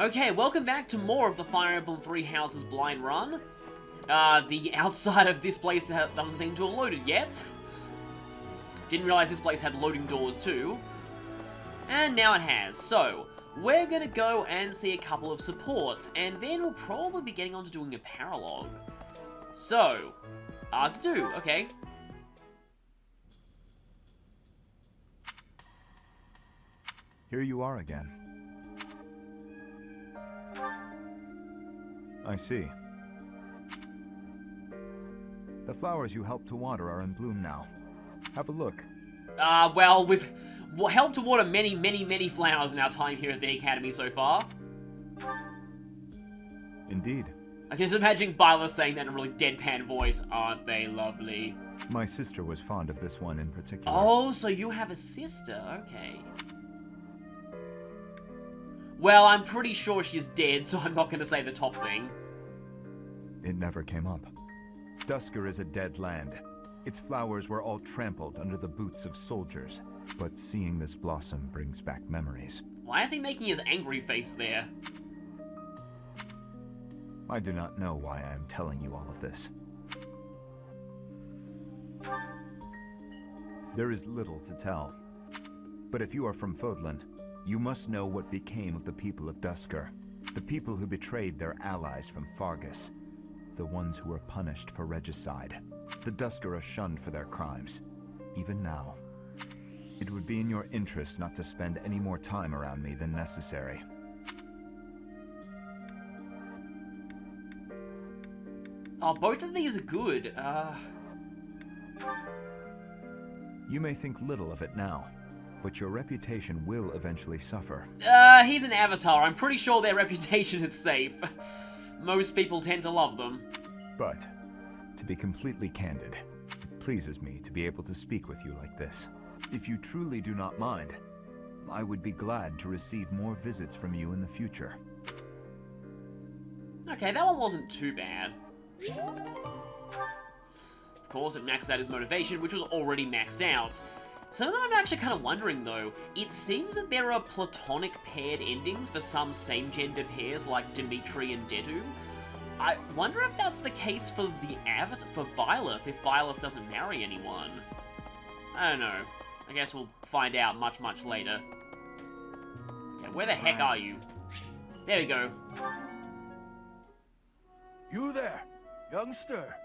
Okay, welcome back to more of the Fire Emblem Three Houses blind run. The outside of this place doesn't seem to have loaded yet. Didn't realize this place had loading doors too. And now it has. So, we're gonna go and see a couple of supports, and then we'll probably be getting on to doing a paralogue. So, to do, okay. Here you are again. I see. The flowers you helped to water are in bloom now. Have a look. Well, we've helped to water many flowers in our time here at the Academy so far. Indeed. I can just imagine Byla saying that in a really deadpan voice. Aren't they lovely? My sister was fond of this one in particular. Oh, so you have a sister, okay. Well, I'm pretty sure she's dead, so I'm not going to say the top thing. It never came up. Duscur is a dead land. Its flowers were all trampled under the boots of soldiers. But seeing this blossom brings back memories. Why is he making his angry face there? I do not know why I am telling you all of this. There is little to tell. But if you are from Fodlan, you must know what became of the people of Duscur. The people who betrayed their allies from Fargus. The ones who were punished for regicide. The Duscur are shunned for their crimes. Even now. It would be in your interest not to spend any more time around me than necessary. Oh, both of these are good. You may think little of it now, but your reputation will eventually suffer. He's an avatar. I'm pretty sure their reputation is safe. Most people tend to love them. But, to be completely candid, it pleases me to be able to speak with you like this. If you truly do not mind, I would be glad to receive more visits from you in the future. Okay, that one wasn't too bad. Of course, it maxed out his motivation, which was already maxed out. Something that I'm actually kind of wondering, though, it seems that there are platonic paired endings for some same-gender pairs like Dimitri and Dedu. I wonder if that's the case for the for Byleth, if Byleth doesn't marry anyone. I don't know. I guess we'll find out much later. Okay, where the heck are you? There we go. You there, youngster.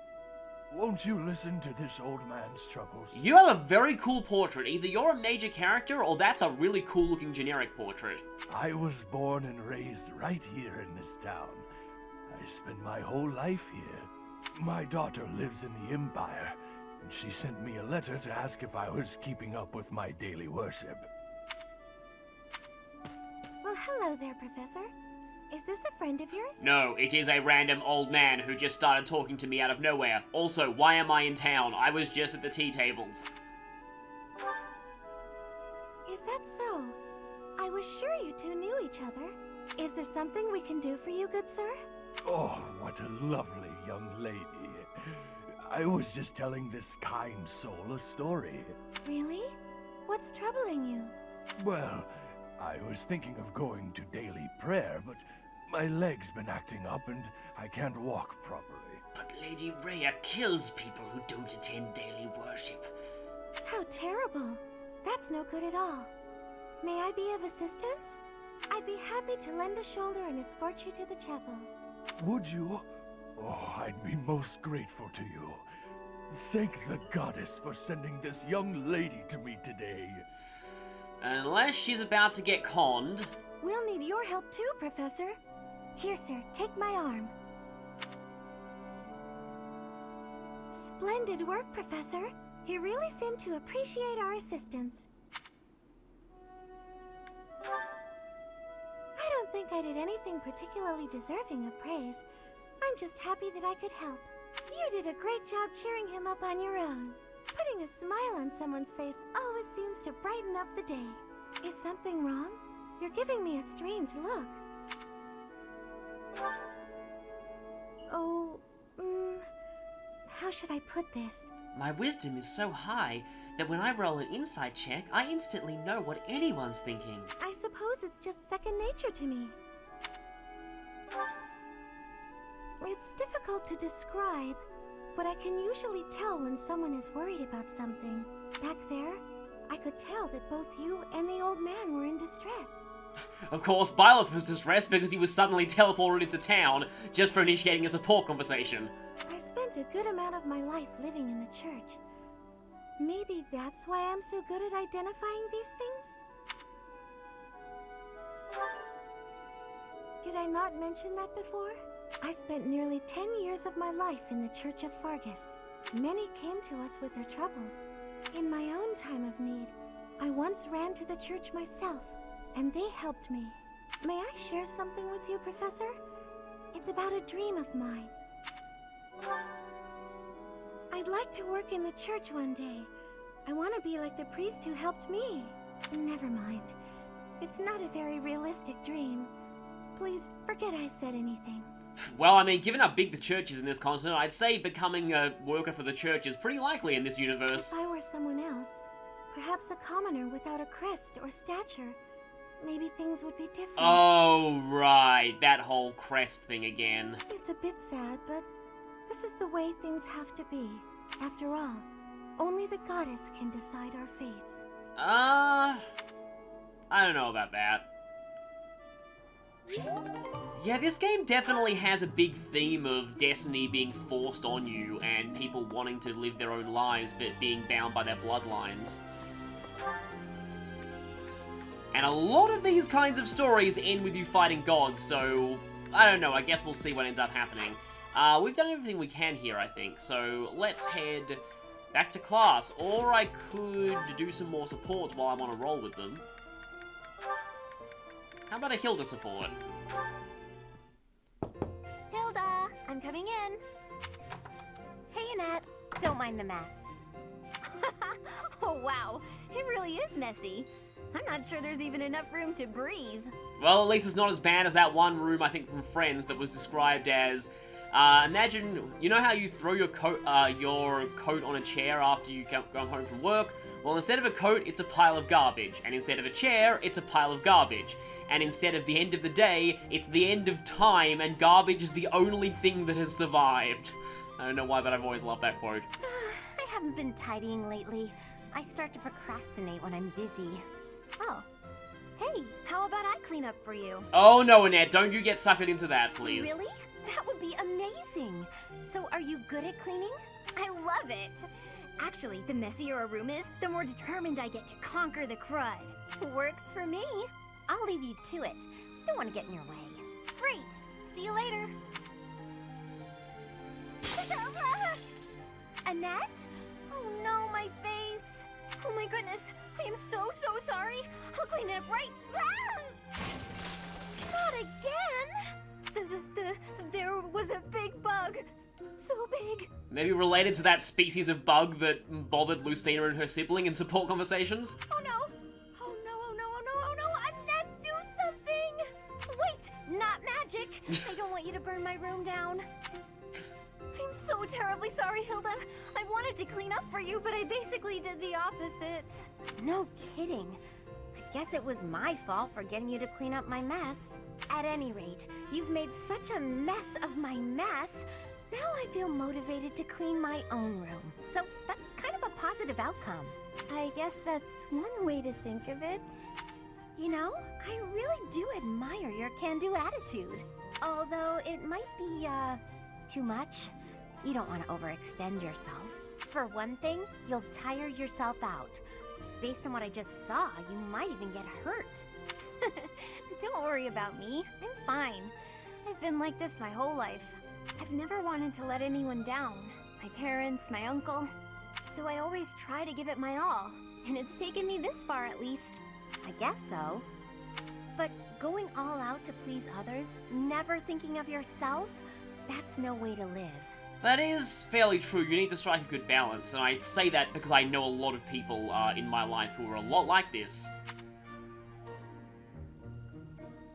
Won't you listen to this old man's troubles? You have a very cool portrait. Either you're a major character, or that's a really cool-looking generic portrait. I was born and raised right here in this town. I spent my whole life here. My daughter lives in the Empire, and she sent me a letter to ask if I was keeping up with my daily worship. Well, hello there, Professor. Is this a friend of yours? No, it is a random old man who just started talking to me out of nowhere. Also, why am I in town? I was just at the tea tables. Is that so? I was sure you two knew each other. Is there something we can do for you, good sir? Oh, what a lovely young lady. I was just telling this kind soul a story. Really? What's troubling you? Well, I was thinking of going to daily prayer, but my leg's been acting up and I can't walk properly. But Lady Rhea kills people who don't attend daily worship. How terrible. That's no good at all. May I be of assistance? I'd be happy to lend a shoulder and escort you to the chapel. Would you? Oh, I'd be most grateful to you. Thank the goddess for sending this young lady to me today. Unless she's about to get conned. We'll need your help too, Professor. Here, sir, take my arm. Splendid work, Professor. You really seem to appreciate our assistance. I don't think I did anything particularly deserving of praise. I'm just happy that I could help. You did a great job cheering him up on your own. Putting a smile on someone's face always seems to brighten up the day. Is something wrong? You're giving me a strange look. Oh, how should I put this? My wisdom is so high that when I roll an insight check, I instantly know what anyone's thinking. I suppose it's just second nature to me. It's difficult to describe, but I can usually tell when someone is worried about something. Back there, I could tell that both you and the old man were in distress. Of course, Byleth was distressed because he was suddenly teleported into town just for initiating a support conversation. I spent a good amount of my life living in the church. Maybe that's why I'm so good at identifying these things? Did I not mention that before? I spent nearly 10 years of my life in the Church of Fargus. Many came to us with their troubles. In my own time of need, I once ran to the church myself, and they helped me. May I share something with you, Professor? It's about a dream of mine. I'd like to work in the church one day. I want to be like the priest who helped me. Never mind. It's not a very realistic dream. Please forget I said anything. Well, I mean, given how big the church is in this continent, I'd say becoming a worker for the church is pretty likely in this universe. If I were someone else, perhaps a commoner without a crest or stature, maybe things would be different. Oh, right. That whole crest thing again. It's a bit sad, but this is the way things have to be. After all, only the goddess can decide our fates. I don't know about that. Yeah, this game definitely has a big theme of destiny being forced on you and people wanting to live their own lives but being bound by their bloodlines. And a lot of these kinds of stories end with you fighting gods, so I don't know, I guess we'll see what ends up happening. We've done everything we can here, I think, so let's head back to class. Or I could do some more supports while I'm on a roll with them. How about a Hilda support? Hilda, I'm coming in. Hey, Annette. Don't mind the mess. Oh, wow. It really is messy. I'm not sure there's even enough room to breathe. Well, at least it's not as bad as that one room, I think, from Friends that was described as... imagine, you know how you throw your coat on a chair after you come home from work? Well, instead of a coat, it's a pile of garbage. And instead of a chair, it's a pile of garbage. And instead of the end of the day, it's the end of time, and garbage is the only thing that has survived. I don't know why, but I've always loved that quote. I haven't been tidying lately. I start to procrastinate when I'm busy. Oh. Hey, how about I clean up for you? Oh no, Annette, don't you get suckered into that, please. Really? That would be amazing. So are you good at cleaning? I love it. Actually, the messier a room is, the more determined I get to conquer the crud. Works for me. I'll leave you to it. Don't want to get in your way. Great. See you later. Annette? Oh no, my face. Oh my goodness. I am so sorry. I'll clean it up right. Not again. There was a big bug. So big. Maybe related to that species of bug that bothered Lucina and her sibling in support conversations? Oh no. Oh no. Annette, do something. Wait, not magic. I don't want you to burn my room down. I'm so terribly sorry, Hilda. I wanted to clean up for you, but I basically did the opposite. No kidding. I guess it was my fault for getting you to clean up my mess. At any rate, you've made such a mess of my mess. Now I feel motivated to clean my own room. So that's kind of a positive outcome. I guess that's one way to think of it. You know, I really do admire your can-do attitude. Although it might be, too much. You don't want to overextend yourself. For one thing, you'll tire yourself out. Based on what I just saw, you might even get hurt. Don't worry about me. I'm fine. I've been like this my whole life. I've never wanted to let anyone down. My parents, my uncle. So I always try to give it my all. And it's taken me this far at least. I guess so. But going all out to please others, never thinking of yourself, that's no way to live. That is fairly true. You need to strike a good balance, and I say that because I know a lot of people in my life who are a lot like this.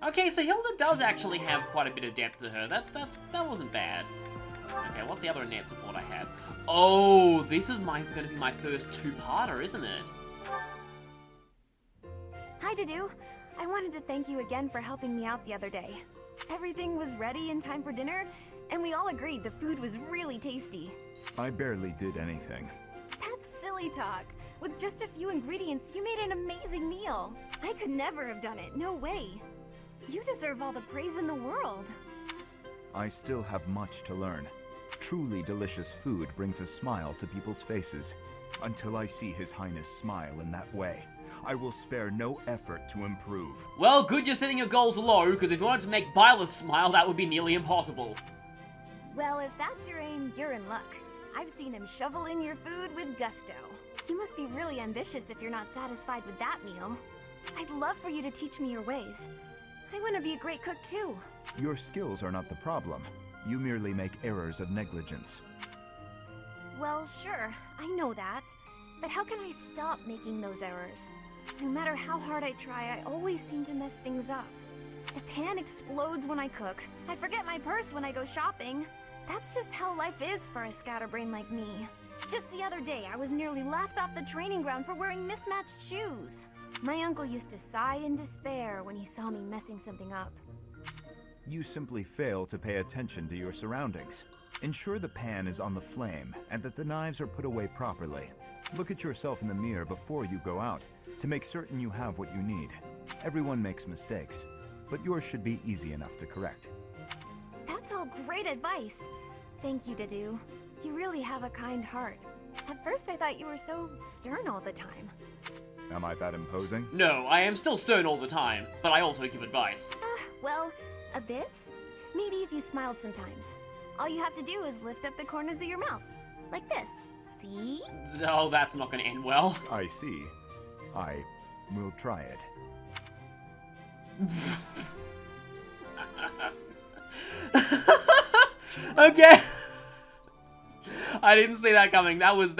Okay, so Hilda does actually have quite a bit of depth to her. That wasn't bad. Okay, what's the other net support I have? Oh, this is going to be my first two-parter, isn't it? Hi, Dudu. I wanted to thank you again for helping me out the other day. Everything was ready in time for dinner, and we all agreed the food was really tasty. I barely did anything. That's silly talk. With just a few ingredients, you made an amazing meal. I could never have done it, no way. You deserve all the praise in the world. I still have much to learn. Truly delicious food brings a smile to people's faces. Until I see His Highness smile in that way, I will spare no effort to improve. Well, good you're setting your goals low, because if you wanted to make Byleth smile, that would be nearly impossible. Well, if that's your aim, you're in luck. I've seen him shovel in your food with gusto. You must be really ambitious if you're not satisfied with that meal. I'd love for you to teach me your ways. I want to be a great cook too. Your skills are not the problem. You merely make errors of negligence. Well, sure, I know that. But how can I stop making those errors? No matter how hard I try, I always seem to mess things up. The pan explodes when I cook. I forget my purse when I go shopping. That's just how life is for a scatterbrain like me. Just the other day, I was nearly laughed off the training ground for wearing mismatched shoes. My uncle used to sigh in despair when he saw me messing something up. You simply fail to pay attention to your surroundings. Ensure the pan is on the flame and that the knives are put away properly. Look at yourself in the mirror before you go out to make certain you have what you need. Everyone makes mistakes, but yours should be easy enough to correct. That's all great advice. Thank you, Dadu. You really have a kind heart. At first, I thought you were so stern all the time. Am I that imposing? No, I am still stern all the time, but I also give advice. Well, a bit. Maybe if you smiled sometimes. All you have to do is lift up the corners of your mouth. Like this. See? Oh, that's not going to end well. I see. I will try it. Okay. I didn't see that coming. That was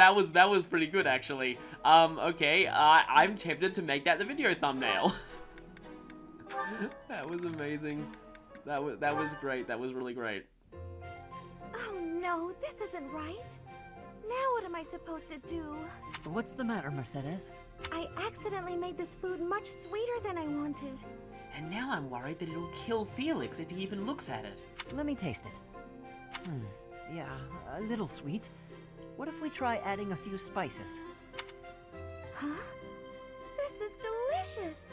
pretty good, actually. Okay, I'm tempted to make that the video thumbnail. That was amazing. That was great. That was really great. Oh no, this isn't right. Now what am I supposed to do? What's the matter, Mercedes? I accidentally made this food much sweeter than I wanted. And now I'm worried that it'll kill Felix if he even looks at it. Let me taste it. Yeah, a little sweet. What if we try adding a few spices? Huh? This is delicious.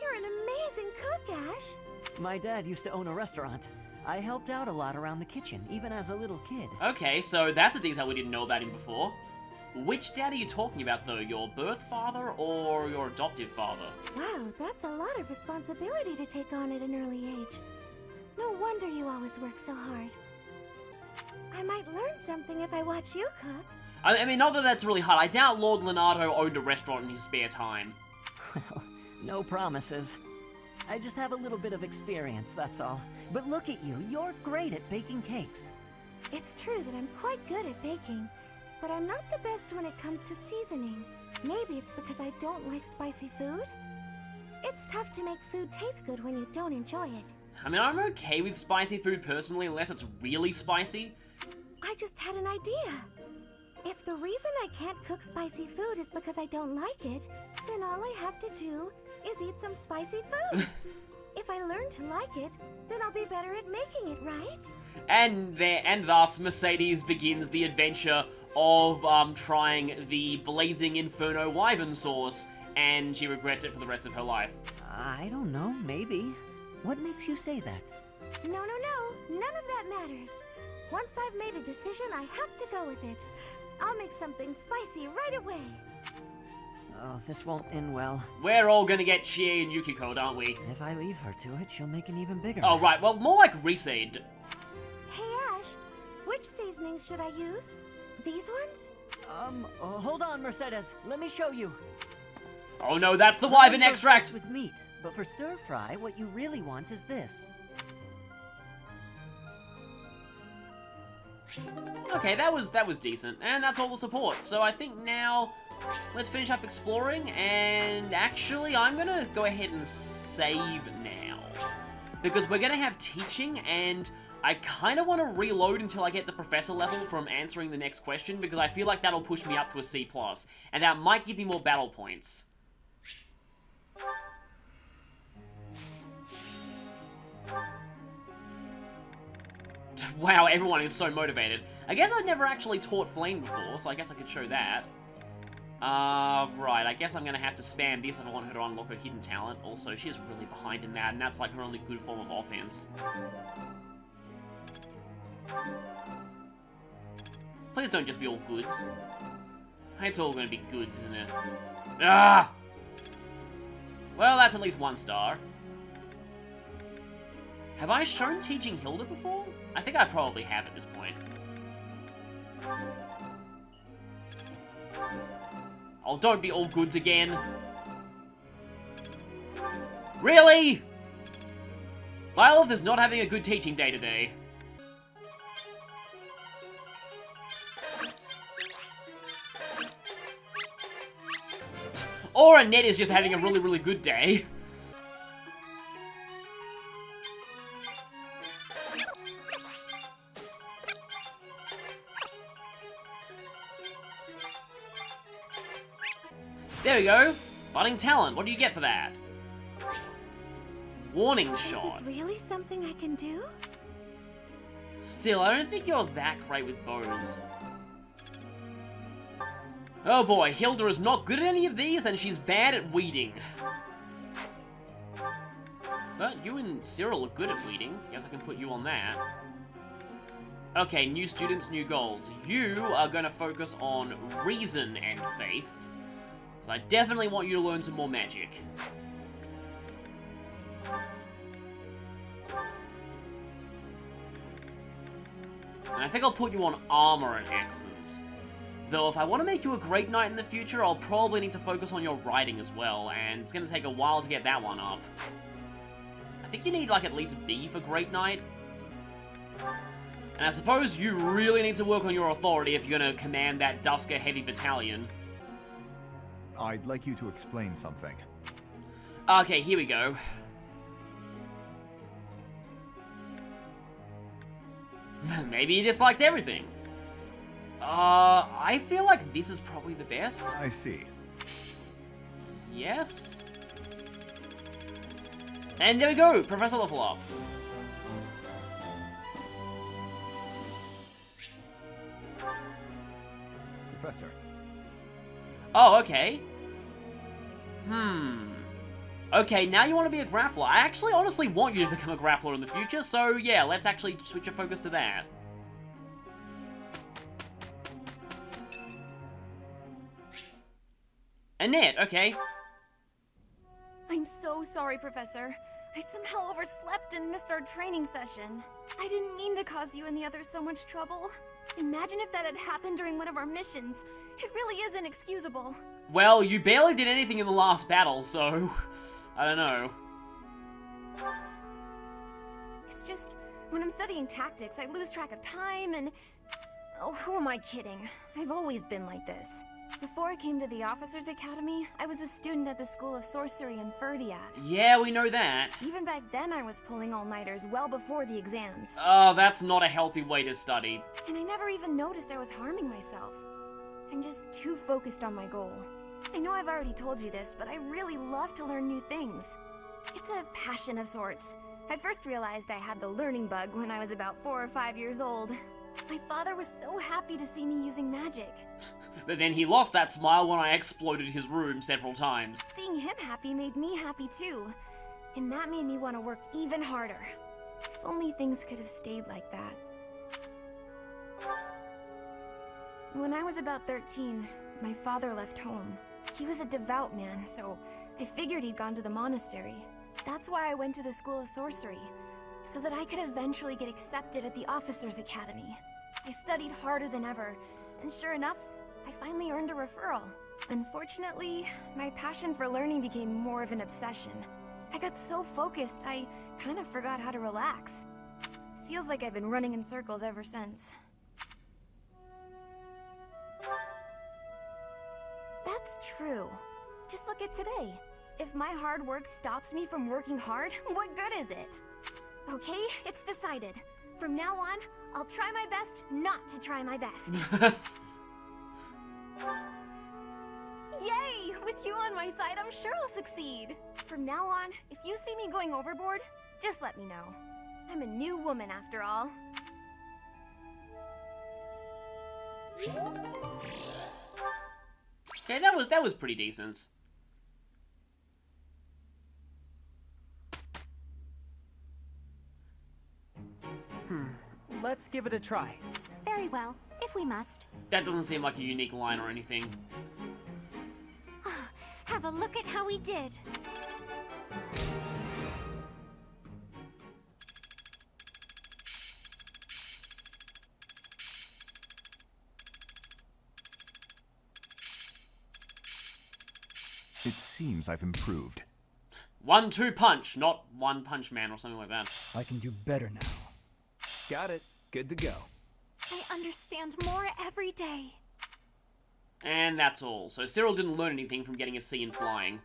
You're an amazing cook, Ash. My dad used to own a restaurant. I helped out a lot around the kitchen, even as a little kid. Okay, so that's a detail we didn't know about him before. Which dad are you talking about, though? Your birth father or your adoptive father? Wow, that's a lot of responsibility to take on at an early age. No wonder you always work so hard. I might learn something if I watch you cook. I mean, not that that's really hard. I doubt Lord Leonardo owned a restaurant in his spare time. Well, no promises. I just have a little bit of experience, that's all. But look at you, you're great at baking cakes. It's true that I'm quite good at baking, but I'm not the best when it comes to seasoning. Maybe it's because I don't like spicy food? It's tough to make food taste good when you don't enjoy it. I mean, I'm okay with spicy food personally, unless it's really spicy. I just had an idea. If the reason I can't cook spicy food is because I don't like it, then all I have to do is eat some spicy food. If I learn to like it, then I'll be better at making it, right? And thus, Mercedes begins the adventure of trying the Blazing Inferno Wyvern sauce, and she regrets it for the rest of her life. I don't know, maybe. What makes you say that? No. None of that matters. Once I've made a decision, I have to go with it. I'll make something spicy right away. Oh, this won't end well. We're all gonna get Chie and Yukiko, aren't we? If I leave her to it, she'll make an even bigger Oh, mess. right, well, more like Reseed. Hey, Ash, which seasonings should I use? These ones? Hold on, Mercedes. Let me show you. Oh no, that's the Wyvern Mine goes extract! best with meat, but for stir fry, what you really want is this. Okay, that was decent, and that's all the support. So I think now let's finish up exploring, and actually I'm gonna go ahead and save now. Because we're gonna have teaching, and I kind of want to reload until I get the professor level from answering the next question, because I feel like that'll push me up to a C+, and that might give me more battle points. Wow, everyone is so motivated. I guess I've never actually taught Flame before, so I guess I could show that. Right, I guess I'm gonna have to spam this if I want her to unlock her hidden talent. Also, she's really behind in that, and that's like her only good form of offense. Please don't just be all goods. It's all gonna be goods, isn't it? Ah! Well, that's at least 1 star. Have I shown teaching Hilda before? I think I probably have at this point. Oh, don't be all goods again. Really? Lilith is not having a good teaching day today. Or Annette is just having a really, really good day. There we go. Budding talent. What do you get for that? Warning shot. Is this really something I can do? Still, I don't think you're that great with bows. Oh boy, Hilda is not good at any of these, and she's bad at weeding. But you and Cyril are good at weeding. Guess I can put you on that. Okay, new students, new goals. You are going to focus on reason and faith. So I definitely want you to learn some more magic. And I think I'll put you on armor and axes. Though if I want to make you a great knight in the future, I'll probably need to focus on your riding as well, and it's going to take a while to get that one up. I think you need like at least B for great knight. And I suppose you really need to work on your authority if you're going to command that Dusker heavy battalion. I'd like you to explain something. Okay, here we go. Maybe he dislikes everything. I feel like this is probably the best. I see. Yes. And there we go, Professor level up. Professor. Oh, okay. Okay, now you want to be a grappler. I actually honestly want you to become a grappler in the future, so yeah, let's actually switch your focus to that. Annette, okay. I'm so sorry, Professor. I somehow overslept and missed our training session. I didn't mean to cause you and the others so much trouble. Imagine if that had happened during one of our missions. It really is inexcusable. Well, you barely did anything in the last battle, so I don't know. It's just, when I'm studying tactics, I lose track of time and... Oh, who am I kidding? I've always been like this. Before I came to the Officers Academy, I was a student at the School of Sorcery in Ferdiad. Yeah, we know that. Even back then, I was pulling all-nighters well before the exams. Oh, that's not a healthy way to study. And I never even noticed I was harming myself. I'm just too focused on my goal. I know I've already told you this, but I really love to learn new things. It's a passion of sorts. I first realized I had the learning bug when I was about 4 or 5 years old. My father was so happy to see me using magic. But then he lost that smile when I exploded his room several times. Seeing him happy made me happy too. And that made me want to work even harder. If only things could have stayed like that. When I was about 13, my father left home. He was a devout man, so I figured he'd gone to the monastery. That's why I went to the School of Sorcery, so that I could eventually get accepted at the Officers Academy. I studied harder than ever, and sure enough, I finally earned a referral. Unfortunately, my passion for learning became more of an obsession. I got so focused, I kind of forgot how to relax. Feels like I've been running in circles ever since. That's true. Just look at today. If my hard work stops me from working hard, what good is it? Okay, it's decided. From now on, I'll try my best not to try my best. Yay! With you on my side, I'm sure I'll succeed. From now on, if you see me going overboard, just let me know. I'm a new woman after all. Okay, that was pretty decent. Let's give it a try. Very well, if we must. That doesn't seem like a unique line or anything. Have a look at how we did. It seems I've improved. 1-2 punch, not One Punch Man or something like that. I can do better now. Got it. Good to go. I understand more every day. And that's all. So Cyril didn't learn anything from getting a C in flying.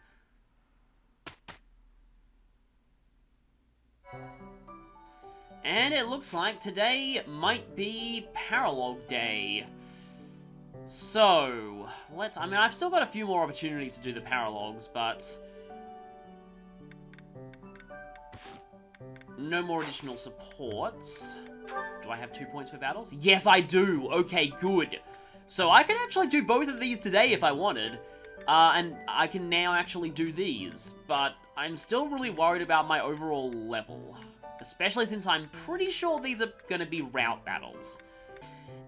And it looks like today might be Paralogue Day. So, I mean, I've still got a few more opportunities to do the Paralogues, but no more additional supports. Do I have 2 points for battles? Yes, I do! Okay, good. So I can actually do both of these today if I wanted. And I can now actually do these. But I'm still really worried about my overall level. Especially since I'm pretty sure these are going to be route battles.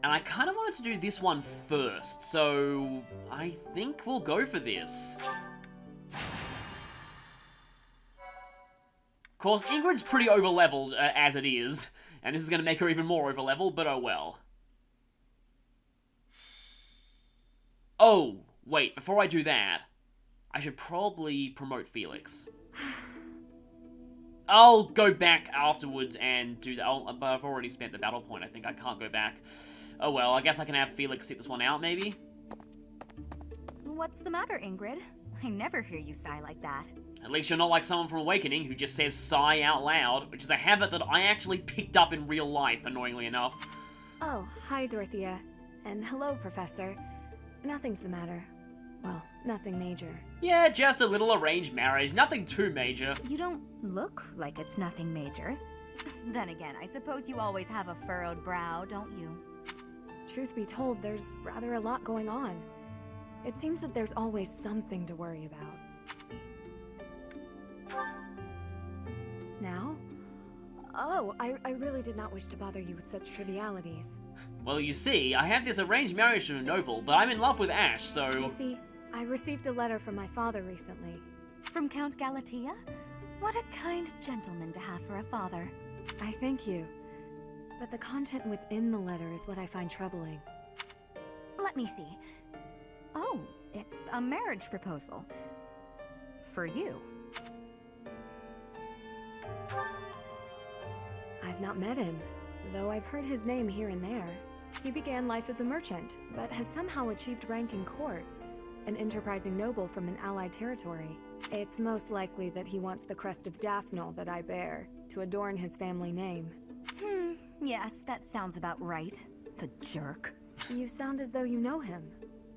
And I kind of wanted to do this one first, so I think we'll go for this. Of course, Ingrid's pretty over-leveled as it is, and this is going to make her even more over-leveled, but oh well. Oh, wait, before I do that, I should probably promote Felix. I'll go back afterwards and do that, but I've already spent the battle point, I think. I can't go back. Oh well, I guess I can have Felix sit this one out, maybe? What's the matter, Ingrid? I never hear you sigh like that. At least you're not like someone from Awakening who just says sigh out loud, which is a habit that I actually picked up in real life, annoyingly enough. Oh, hi, Dorothea. And hello, Professor. Nothing's the matter. Well, nothing major. Yeah, just a little arranged marriage, nothing too major. You don't look like it's nothing major. Then again, I suppose you always have a furrowed brow, don't you? Truth be told, there's rather a lot going on. It seems that there's always something to worry about. Now? Oh, I really did not wish to bother you with such trivialities. Well, you see, I have this arranged marriage to a noble, but I'm in love with Ash, so... You see, I received a letter from my father recently. From Count Galatea? What a kind gentleman to have for a father. I thank you. But the content within the letter is what I find troubling. Let me see. Oh, it's a marriage proposal. For you. I've not met him, though I've heard his name here and there. He began life as a merchant, but has somehow achieved rank in court. An enterprising noble from an allied territory. It's most likely that he wants the crest of Daphne that I bear, to adorn his family name. Yes, that sounds about right. The jerk. You sound as though you know him.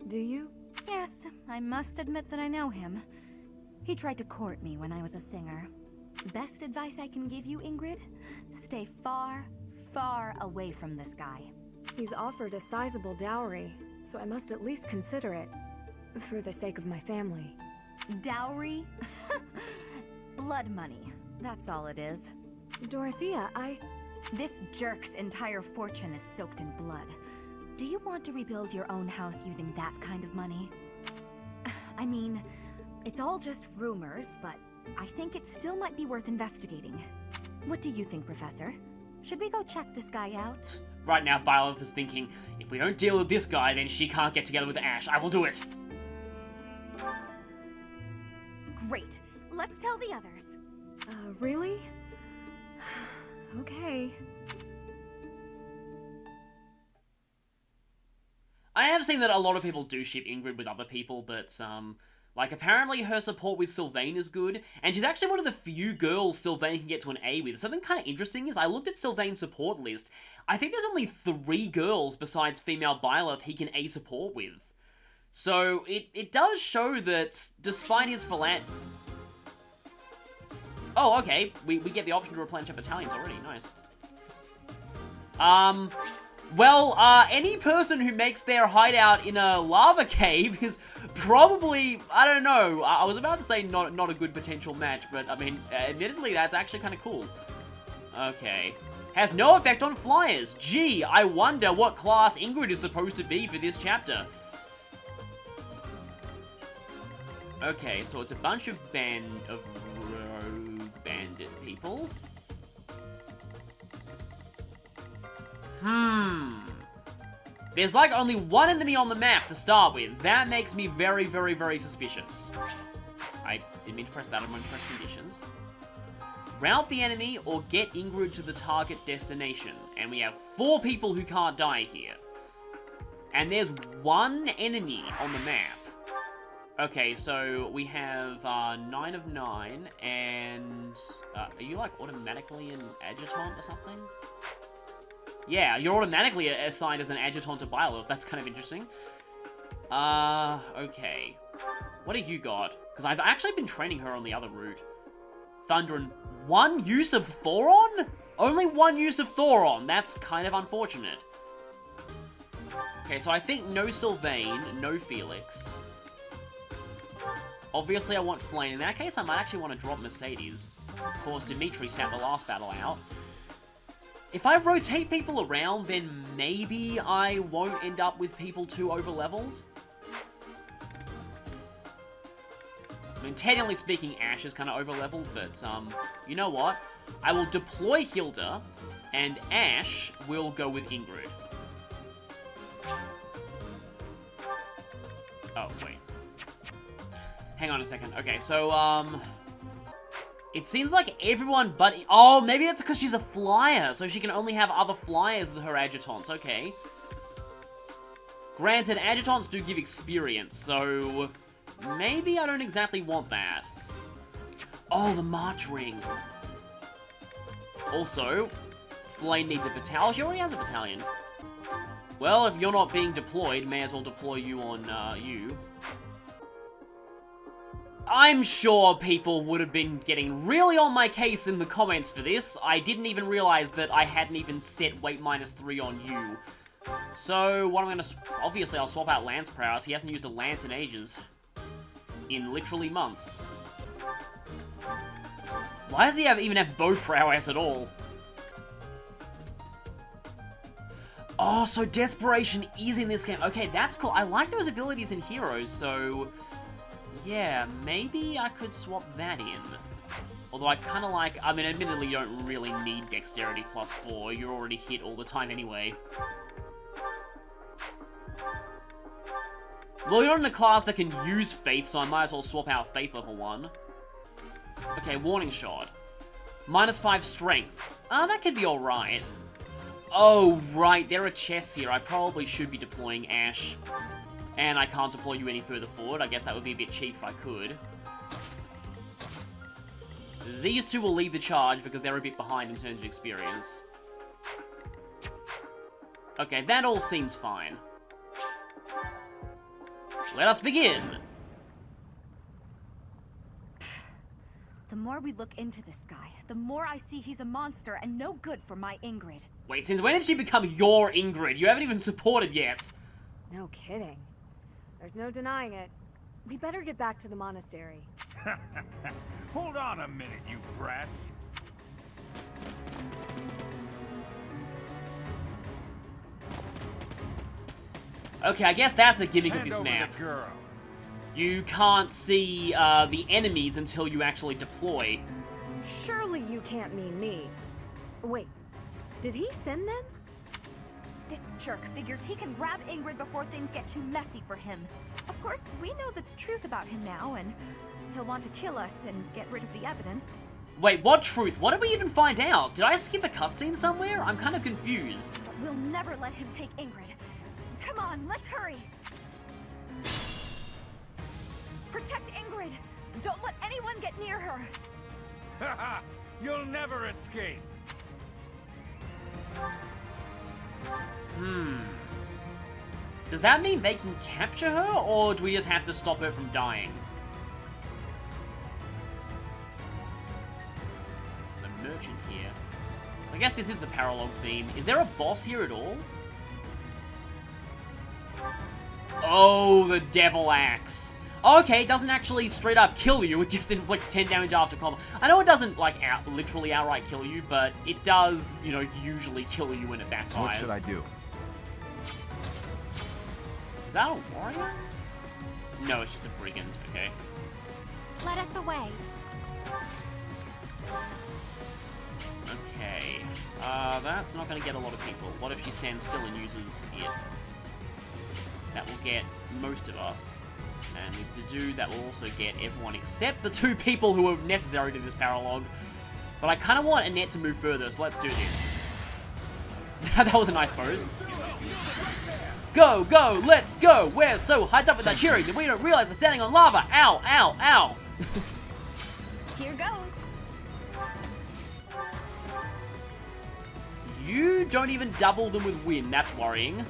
Do you? Yes, I must admit that I know him. He tried to court me when I was a singer. Best advice I can give you, Ingrid? Stay far, far away from this guy. He's offered a sizable dowry, so I must at least consider it. For the sake of my family. Dowry? Blood money. That's all it is. Dorothea, This jerk's entire fortune is soaked in blood. Do you want to rebuild your own house using that kind of money? I mean, it's all just rumors, but I think it still might be worth investigating. What do you think, Professor? Should we go check this guy out? Right now, Violet is thinking, if we don't deal with this guy, then she can't get together with Ash. I will do it. Great. Let's tell the others. Really? Okay. I have seen that a lot of people do ship Ingrid with other people, but, like, apparently her support with Sylvain is good, and she's actually one of the few girls Sylvain can get to an A with. Something kind of interesting is, I looked at Sylvain's support list, I think there's only 3 girls besides female Byleth he can A support with. So, it does show that, despite his Oh, okay, we get the option to replenish our battalions already, nice. Well, any person who makes their hideout in a lava cave is probably, I don't know, I was about to say not a good potential match, but I mean, admittedly, that's actually kind of cool. Okay. Has no effect on flyers. Gee, I wonder what class Ingrid is supposed to be for this chapter. Okay, so it's a bunch of rogue bandit people. There's like only one enemy on the map to start with. That makes me very, very, very suspicious. I didn't mean to press that. I'm going to press conditions. Route the enemy or get Ingrid to the target destination. And we have 4 people who can't die here. And there's 1 enemy on the map. Okay, so we have 9 of 9 and... are you like automatically an adjutant or something? Yeah, you're automatically assigned as an adjutant to Paralogue. That's kind of interesting. Okay. What do you got? Because I've actually been training her on the other route. Thunder and 1 use of Thoron? Only 1 use of Thoron. That's kind of unfortunate. Okay, so I think no Sylvain, no Felix. Obviously, I want Flame. In that case, I might actually want to drop Mercedes. Of course, Dimitri sat the last battle out. If I rotate people around, then maybe I won't end up with people too over-leveled. I mean, technically speaking, Ash is kind of over-leveled, but, you know what? I will deploy Hilda, and Ash will go with Ingrid. Oh, wait. Hang on a second. Okay, so, it seems like everyone but... Oh, maybe that's because she's a flyer, so she can only have other flyers as her adjutants. Okay. Granted, adjutants do give experience, so... Maybe I don't exactly want that. Oh, the March Ring. Also, Flame needs a battalion. She already has a battalion. Well, if you're not being deployed, may as well deploy you on, you. I'm sure people would have been getting really on my case in the comments for this. I didn't even realize that I hadn't even set weight -3 on you. So, what I'm gonna... Obviously, I'll swap out Lance Prowess. He hasn't used a Lance in ages. In literally months. Why does he even have Bow Prowess at all? Oh, so Desperation is in this game. Okay, that's cool. I like those abilities in Heroes, so... Yeah, maybe I could swap that in. Although I kind of like... I mean, admittedly, you don't really need Dexterity +4. You're already hit all the time anyway. Well, you're not in a class that can use Faith, so I might as well swap out Faith level 1. Okay, Warning Shot. -5 Strength. That could be alright. Oh, right, there are chests here. I probably should be deploying Ash. And I can't deploy you any further forward. I guess that would be a bit cheap if I could. These two will lead the charge because they're a bit behind in terms of experience. Okay, that all seems fine. Let us begin! The more we look into this guy, the more I see he's a monster and no good for my Ingrid. Wait, since when did she become your Ingrid? You haven't even supported yet. No kidding. There's no denying it. We better get back to the monastery. Hold on a minute, you brats. Okay, I guess that's the gimmick of this map. You can't see the enemies until you actually deploy. Surely you can't mean me. Wait, did he send them? This jerk figures he can grab Ingrid before things get too messy for him. Of course, we know the truth about him now, and he'll want to kill us and get rid of the evidence. Wait, what truth? What did we even find out? Did I skip a cutscene somewhere? I'm kind of confused. But we'll never let him take Ingrid. Come on, let's hurry! Protect Ingrid! Don't let anyone get near her! Haha! You'll never escape! Does that mean they can capture her, or do we just have to stop her from dying? There's a merchant here. So I guess this is the Paralogue theme. Is there a boss here at all? Oh, the Devil Axe. Okay, it doesn't actually straight up kill you, it just inflicts 10 damage after combat. I know it doesn't, like, literally outright kill you, but it does, you know, usually kill you when it backfires. What should I do? Is that a warrior? No, it's just a brigand, okay. Let us away. Okay. That's not gonna get a lot of people. What if she stands still and uses it? That will get most of us. And with the do, that will also get everyone except the 2 people who are necessary to this paralogue. But I kind of want Annette to move further, so let's do this. That was a nice pose. Go, go, let's go! We're so hyped up with that cheering that we don't realize we're standing on lava! Ow, ow, ow! Here goes. You don't even double them with wind, that's worrying.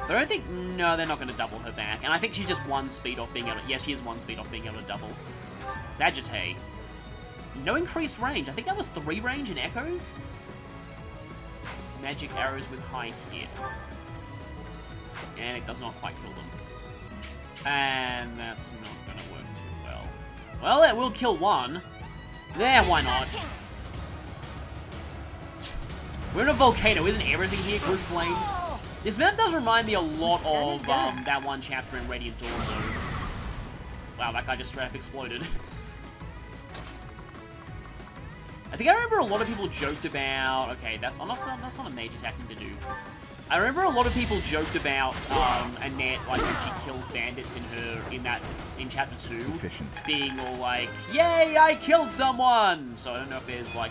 But I don't think, no, they're not going to double her back. And I think she's just 1 speed off being able to, yeah, she is 1 speed off being able to double. Sagittae. No increased range. I think that was 3 range in Echoes. Magic arrows with high hit. And it does not quite kill them. And that's not going to work too well. Well, it will kill 1. There, why not? We're in a volcano, isn't everything here group flames? This map does remind me a lot of that one chapter in Radiant Dawn, though. Wow, that guy just straight up exploded. I think I remember a lot of people joked about... Okay, that's not a mage attacking to do. I remember a lot of people joked about Annette, like, when she kills bandits in chapter 2. Sufficient. Being all like, yay, I killed someone! So I don't know if there's, like...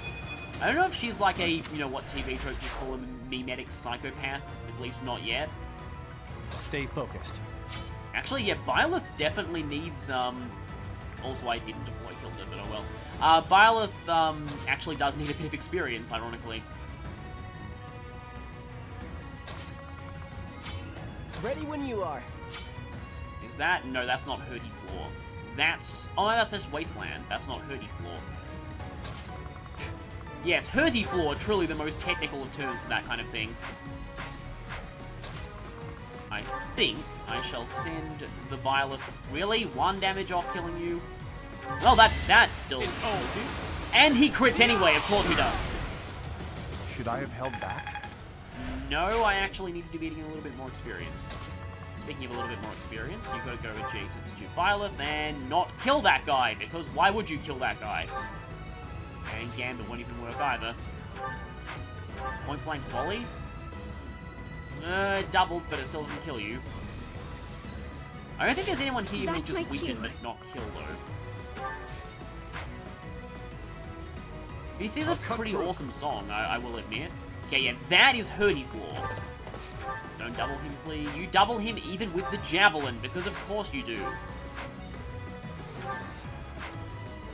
I don't know if she's like a, you know, what TV tropes you call a mimetic psychopath. At least not yet. Stay focused. Actually, yeah, Byleth definitely needs, also I didn't deploy Hilda, but oh well. Byleth, actually does need a bit of experience, ironically. Ready when you are. Is that? No, that's not Hurdy Floor. That's... Oh, that's just Wasteland. That's not Hurdy Floor. Yes, Hurdy Floor, truly the most technical of terms for that kind of thing. I think I shall send the Violet... Really? 1 damage off killing you? Well, that still kills you. And he crits anyway, of course he does. Should I have held back? No, I actually needed to be getting a little bit more experience. Speaking of a little bit more experience, you've got to go adjacent to Byleth and not kill that guy, because why would you kill that guy? And Gambit won't even work either. Point blank volley? It doubles, but it still doesn't kill you. I don't think there's anyone here who will just weaken but not kill, though. This is a pretty awesome song, I will admit. Okay, yeah, that is Hurdy Floor. Don't double him, please. You double him even with the Javelin, because of course you do.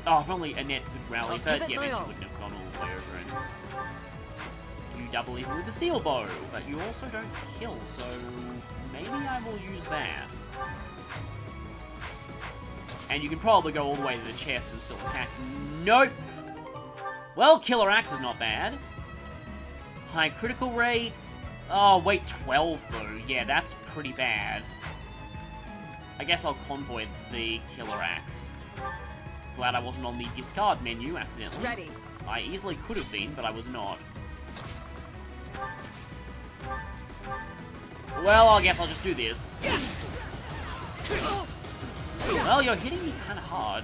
Oh, if only Annette could rally, but yeah, then she wouldn't have gone all the way over and... You double even with the Steel Bow, but you also don't kill, so maybe I will use that. And you can probably go all the way to the chest and still attack. Nope! Well, Killer Axe is not bad. High critical rate. Oh, wait, 12 though. Yeah, that's pretty bad. I guess I'll convoy the Killer Axe. Glad I wasn't on the discard menu accidentally. Ready. I easily could have been, but I was not. Well, I guess I'll just do this. Well, you're hitting me kind of hard.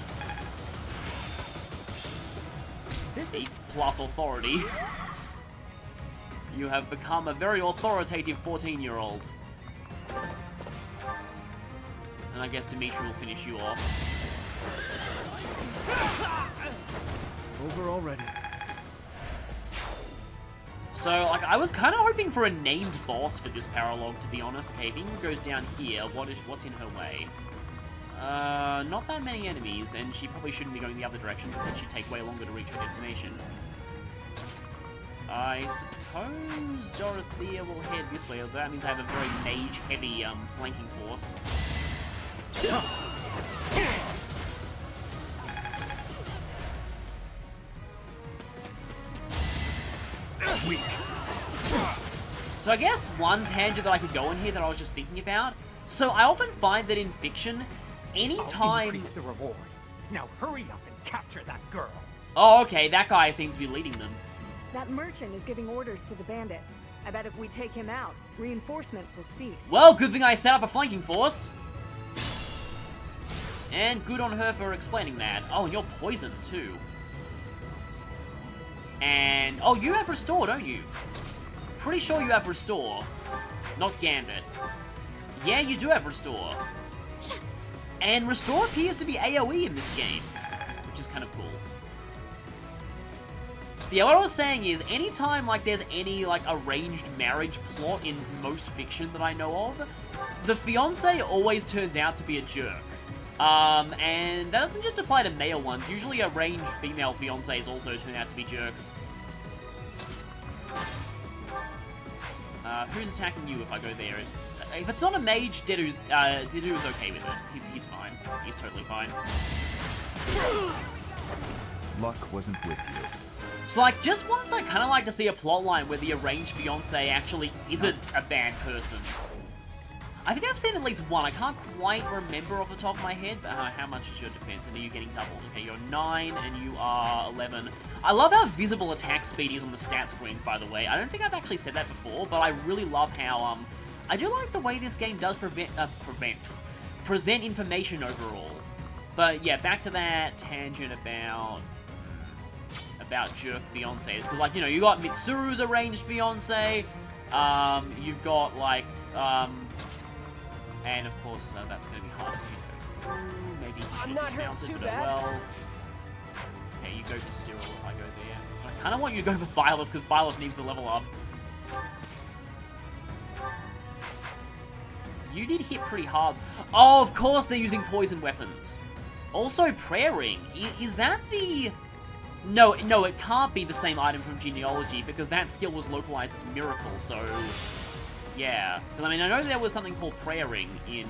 This is plus authority. You have become a very authoritative 14-year-old. And I guess Dimitri will finish you off. Over already. So, like, I was kind of hoping for a named boss for this paralogue, to be honest. Okay, if Ingrid goes down here, what's in her way? Not that many enemies, and she probably shouldn't be going the other direction, because then she'd take way longer to reach her destination. I suppose Dorothea will head this way, although that means I have a very mage-heavy, flanking force. Weak. So I guess one tangent that I could go on here that I was just thinking about. So I often find that in fiction, anytime... Increase the reward. Now hurry up and capture that girl. Oh, okay, that guy seems to be leading them. That merchant is giving orders to the bandits. I bet if we take him out, reinforcements will cease. Well, good thing I set up a flanking force. And good on her for explaining that. Oh, and you're poisoned too. And, oh, you have Restore, don't you? Pretty sure you have Restore. Not Gambit. Yeah, you do have Restore. And Restore appears to be AoE in this game, which is kind of cool. Yeah, what I was saying is, anytime, like, there's any, like, arranged marriage plot in most fiction that I know of, the fiancé always turns out to be a jerk. And that doesn't just apply to male ones. Usually arranged female fiancés also turn out to be jerks. Who's attacking you if I go there? If it's not a mage, Dedu's okay with it. He's fine. He's totally fine. Luck wasn't with you. So, like, just once I kind of like to see a plotline where the arranged fiancé actually isn't a bad person. I think I've seen at least one. I can't quite remember off the top of my head, but how much is your defense? And are you getting doubled? Okay, you're 9 and you are 11. I love how visible attack speed is on the stat screens, by the way. I don't think I've actually said that before, but I really love how, I do like the way this game does present information overall. But yeah, back to that tangent about jerk fiancés. Because, like, you know, you got Mitsuru's arranged fiancé, you've got, like, and of course, that's going to be hard for you to go through. Maybe you should dismount it, but well. Okay, you go for Cyril if I go there. I kind of want you to go for Byleth, because Byleth needs to level up. You did hit pretty hard. Oh, of course they're using poison weapons. Also, praying. Is that the... No, it can't be the same item from Genealogy, because that skill was localized as Miracle, so... Yeah. Because, I mean, I know there was something called praying in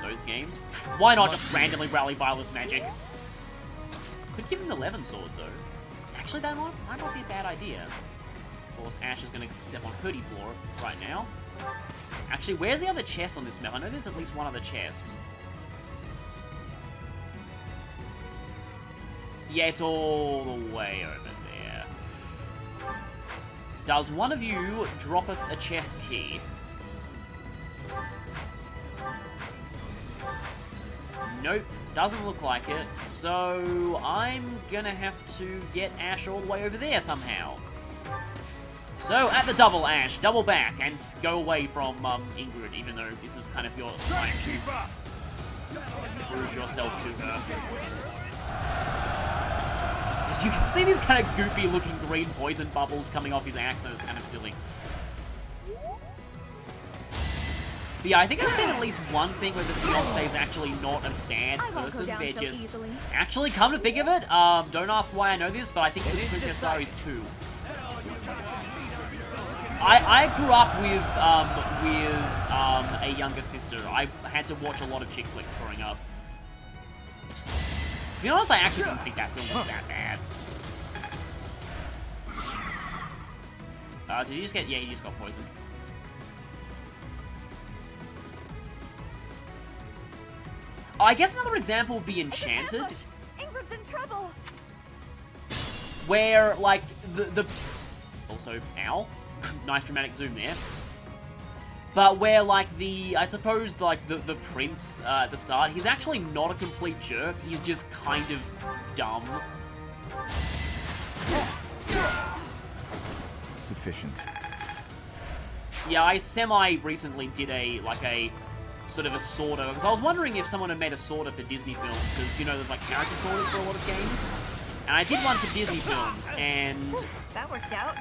those games. Why not just randomly rally Byleth's magic? Could give him the 11 sword, though. Actually, that might not be a bad idea. Of course, Ash is going to step on Hootie Floor right now. Actually, where's the other chest on this map? I know there's at least one other chest. Yeah, it's all the way over there. Does one of you drop a chest key? Nope, doesn't look like it. So I'm gonna have to get Ash all the way over there somehow. So at the double, Ash, double back and go away from Ingrid, even though this is kind of your time to prove yourself to her. You can see these kind of goofy looking green poison bubbles coming off his axe, and it's kind of silly. But yeah, I think I've seen at least one thing where the fiancé is actually not a bad person. They're just... Actually, come to think of it, don't ask why I know this, but I think it was Princess Saris 2. I grew up with a younger sister. I had to watch a lot of chick flicks growing up. To be honest, I actually didn't think that film was that bad. Did you just get... Yeah, you just got poisoned. Oh, I guess another example would be Enchanted. Ingrid's in trouble. Where, like, the... Also, ow. Nice dramatic zoom there. But where, like, I suppose, like, the prince at the start, he's actually not a complete jerk. He's just kind of dumb. Sufficient. Yeah, I semi-recently did a sort of a sorter, because I was wondering if someone had made a sorter for Disney films, because, you know, there's, like, character sorters for a lot of games. And I did one for Disney films, and... That worked out.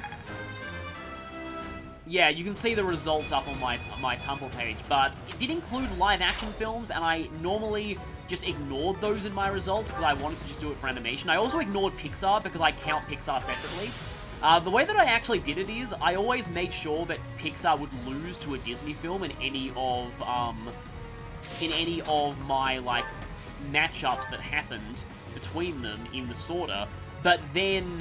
Yeah, you can see the results up on my Tumblr page, but it did include live-action films, and I normally just ignored those in my results because I wanted to just do it for animation. I also ignored Pixar because I count Pixar separately. The way that I actually did it is, I always made sure that Pixar would lose to a Disney film in any of my, like, matchups that happened between them in the sorter. But then,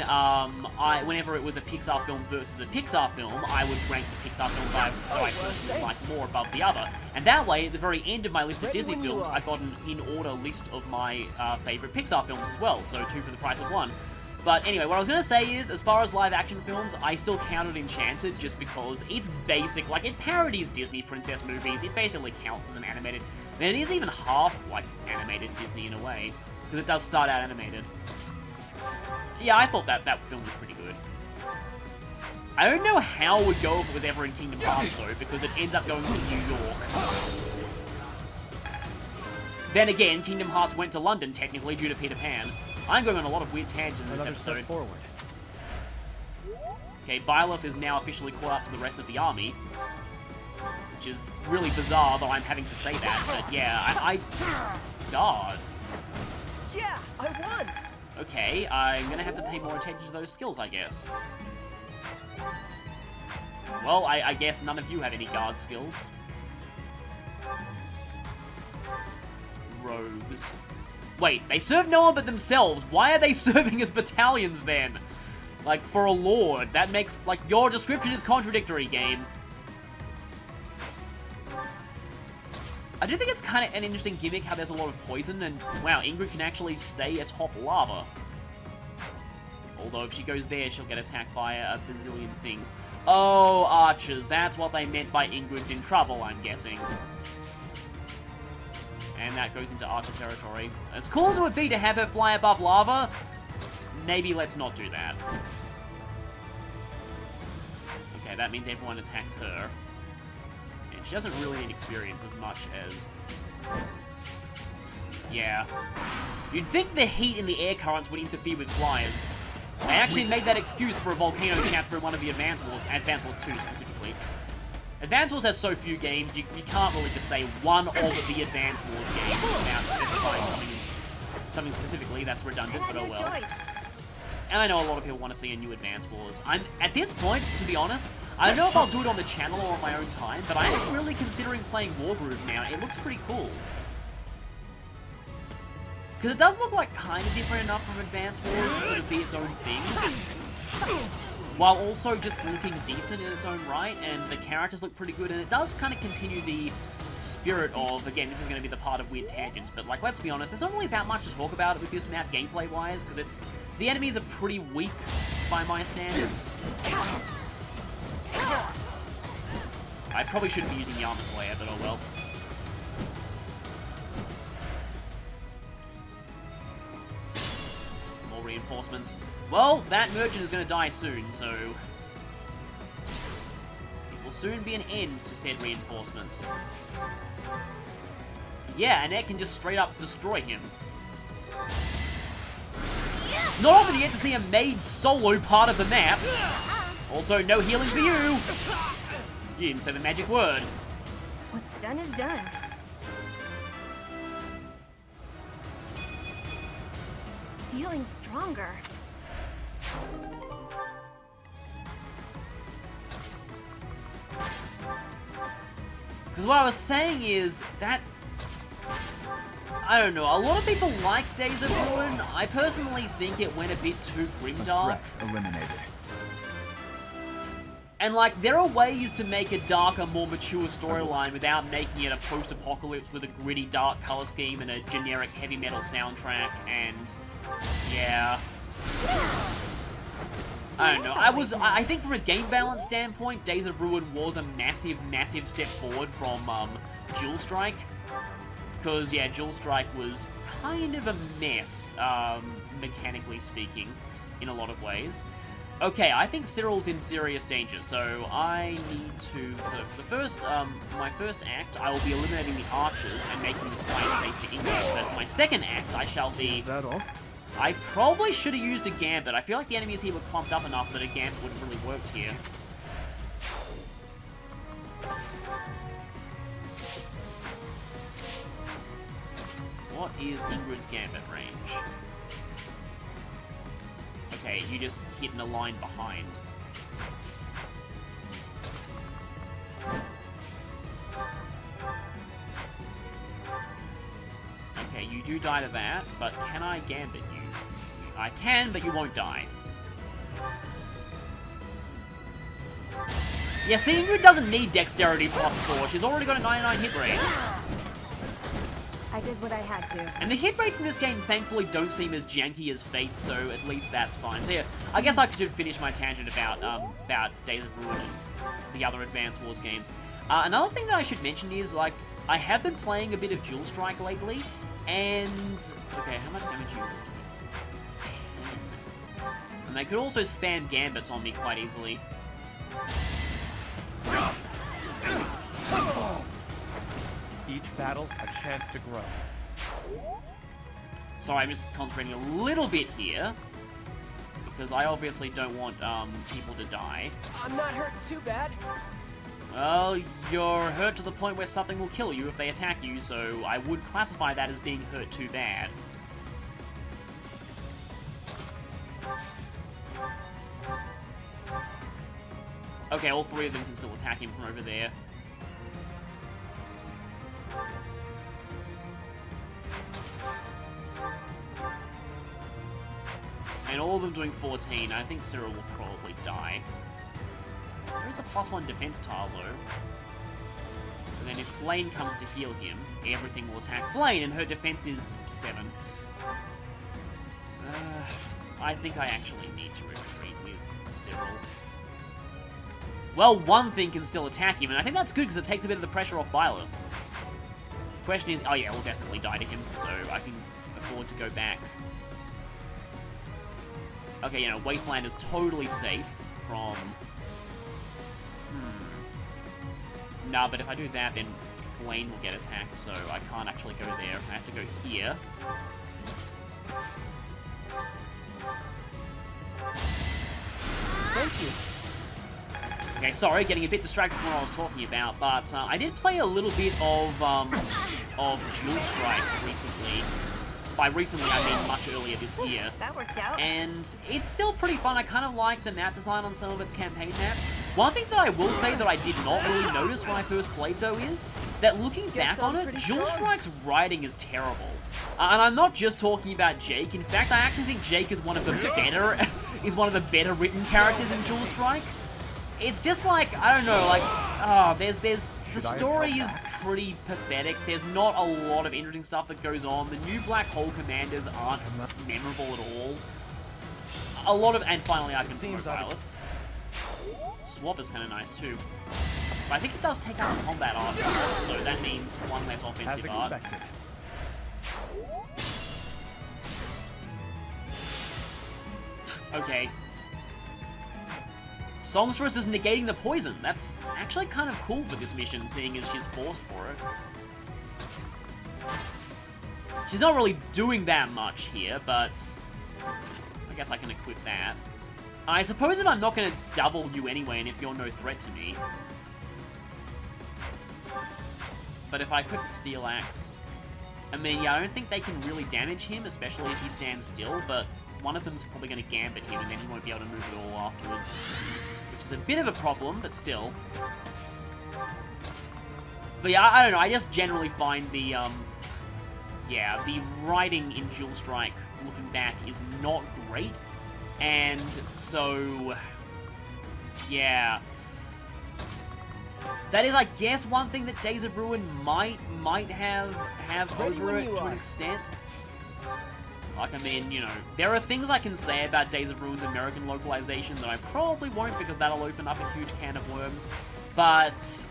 whenever it was a Pixar film versus a Pixar film, I would rank the Pixar film that I personally liked more above the other. And that way, at the very end of my list of Disney films, I got an in-order list of my favorite Pixar films as well, so 2 for the price of 1. But anyway, what I was going to say is, as far as live-action films, I still counted Enchanted just because it's basic, like, it parodies Disney princess movies, it basically counts as an animated, and it is even half, like, animated Disney in a way, because it does start out animated. Yeah, I thought that film was pretty good. I don't know how it would go if it was ever in Kingdom Hearts, though, because it ends up going to New York. Then again, Kingdom Hearts went to London, technically, due to Peter Pan. I'm going on a lot of weird tangents in this episode. Step forward. Okay, Byleth is now officially caught up to the rest of the army, which is really bizarre, though I'm having to say that, but yeah, God. Yeah, I won! Okay, I'm gonna have to pay more attention to those skills, I guess. Well, I guess none of you have any guard skills. Rogues. Wait, they serve no one but themselves. Why are they serving as battalions then? Like, for a lord. That makes, like, your description is contradictory, game. I do think it's kind of an interesting gimmick how there's a lot of poison, and wow, Ingrid can actually stay atop lava. Although if she goes there, she'll get attacked by a bazillion things. Oh, archers. That's what they meant by Ingrid's in trouble, I'm guessing. And that goes into Archer territory. As cool as it would be to have her fly above lava, maybe let's not do that. Okay, that means everyone attacks her. And she doesn't really need experience as much as... Yeah. You'd think the heat and the air currents would interfere with flyers. They actually made that excuse for a volcano chapter in one of the Advance Wars 2 specifically. Advance Wars has so few games, you can't really just say one of the Advance Wars games without specifying something specifically. That's redundant, but oh well. And I know a lot of people want to see a new Advance Wars. At this point, to be honest, I don't know if I'll do it on the channel or on my own time, but I am really considering playing Wargroove now. It looks pretty cool. Because it does look like kind of different enough from Advance Wars to sort of be its own thing, while also just looking decent in its own right, and the characters look pretty good, and it does kind of continue the spirit of, again, this is going to be the part of weird tangents, but like, let's be honest, there's not really that much to talk about with this map gameplay-wise, because the enemies are pretty weak by my standards. I probably shouldn't be using Yama Slayer, but oh well. More reinforcements. Well, that merchant is going to die soon, so... It will soon be an end to said reinforcements. Yeah, Annette can just straight up destroy him. It's not often you get to see a mage solo part of the map. Also, no healing for you. You didn't say the magic word. What's done is done. Feeling stronger. Because what I was saying is that... I don't know, a lot of people like Days of Ruin. I personally think it went a bit too grimdark. Threat eliminated. And like, there are ways to make a darker, more mature storyline without making it a post-apocalypse with a gritty, dark color scheme and a generic heavy metal soundtrack, and... yeah... I don't know, I think from a game balance standpoint, Days of Ruin was a massive, massive step forward from, Jewel Strike. Because, yeah, Jewel Strike was kind of a mess, mechanically speaking, in a lot of ways. Okay, I think Cyril's in serious danger, so I need to, for my first act, I will be eliminating the archers and making the spies safe for England, but for my second act, I shall be... Is that all? I probably should have used a gambit. I feel like the enemies here were clumped up enough that a gambit wouldn't really worked here. What is Ingrid's gambit range? Okay, you just hit in a line behind. Okay, you do die to that, but can I gambit you? I can, but you won't die. Yeah, see, Ingrid doesn't need dexterity plus 4. She's already got a 99 hit rate. I did what I had to. And the hit rates in this game, thankfully, don't seem as janky as Fate, so at least that's fine. So yeah, I guess I should finish my tangent about Days of Ruin and the other Advance Wars games. Another thing that I should mention is, like, I have been playing a bit of Dual Strike lately, and... Okay, how much damage you... 10. And they could also spam gambits on me quite easily. Each battle, a chance to grow. Sorry, I'm just concentrating a little bit here, because I obviously don't want people to die. I'm not hurt too bad. Well, you're hurt to the point where something will kill you if they attack you, so I would classify that as being hurt too bad. Okay, all three of them can still attack him from over there. And all of them doing 14. I think Cyril will probably die. There is a +1 defense tile, though. And then if Flame comes to heal him, everything will attack Flame, and her defense is 7. I think I actually need to retreat with Cyril. Well, one thing can still attack him, and I think that's good because it takes a bit of the pressure off Byleth. The question is, oh yeah, we'll definitely die to him, so I can afford to go back. Okay, you know, Wasteland is totally safe from... Nah, but if I do that, then Flame will get attacked, so I can't actually go there. I have to go here. Thank you. Okay, sorry, getting a bit distracted from what I was talking about, but I did play a little bit of Dual Strike recently. By recently, I mean much earlier this year. That worked out. And it's still pretty fun. I kind of like the map design on some of its campaign maps. One thing that I will say that I did not really notice when I first played, though, is that looking back on it, Dual Strike's writing is terrible. And I'm not just talking about Jake. In fact, I actually think Jake is one of the better written characters in Dual Strike. It's just like, I don't know, like, the story is pretty pathetic. There's not a lot of interesting stuff that goes on. The new Black Hole commanders aren't memorable at all. And finally I can promote Byleth. Swap is kind of nice too. But I think it does take out the combat art, so that means one less offensive art. As expected. Okay. Songstress is negating the poison. That's actually kind of cool for this mission, seeing as she's forced for it. She's not really doing that much here, but I guess I can equip that. I suppose if I'm not going to double you anyway, and if you're no threat to me. But if I equip the Steel Axe, I mean, yeah, I don't think they can really damage him, especially if he stands still, but one of them's probably going to gambit him, and then he won't be able to move at all afterwards. Which is a bit of a problem, but still. But yeah, I don't know, I just generally find the, the writing in Dual Strike, looking back, is not great. And so, yeah. That is, I guess, one thing that Days of Ruin might have over it to an extent. Like, I mean, you know, there are things I can say about Days of Ruin's American localization that I probably won't because that'll open up a huge can of worms. But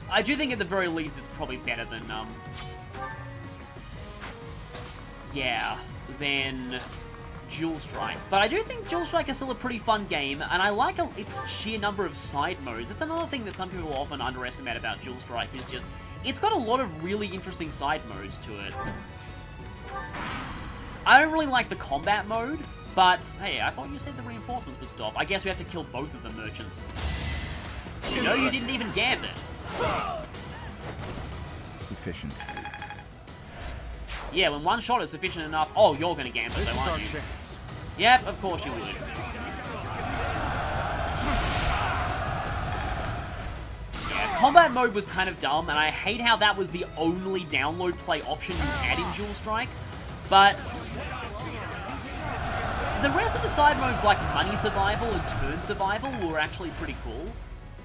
I do think at the very least it's probably better than, than Dual Strike. But I do think Dual Strike is still a pretty fun game, and I like its sheer number of side modes. That's another thing that some people often underestimate about Dual Strike, is just, it's got a lot of really interesting side modes to it. I don't really like the combat mode, but hey, I thought you said the reinforcements would stop. I guess we have to kill both of the merchants. You know, you didn't even gambit. Sufficient. Yeah, when one shot is sufficient enough. Oh, you're gonna gambit, though, aren't you? Chance. Yep, of course you would. Yeah, combat mode was kind of dumb, and I hate how that was the only download play option you had in Dual Strike. But the rest of the side modes, like Money Survival and Turn Survival, were actually pretty cool.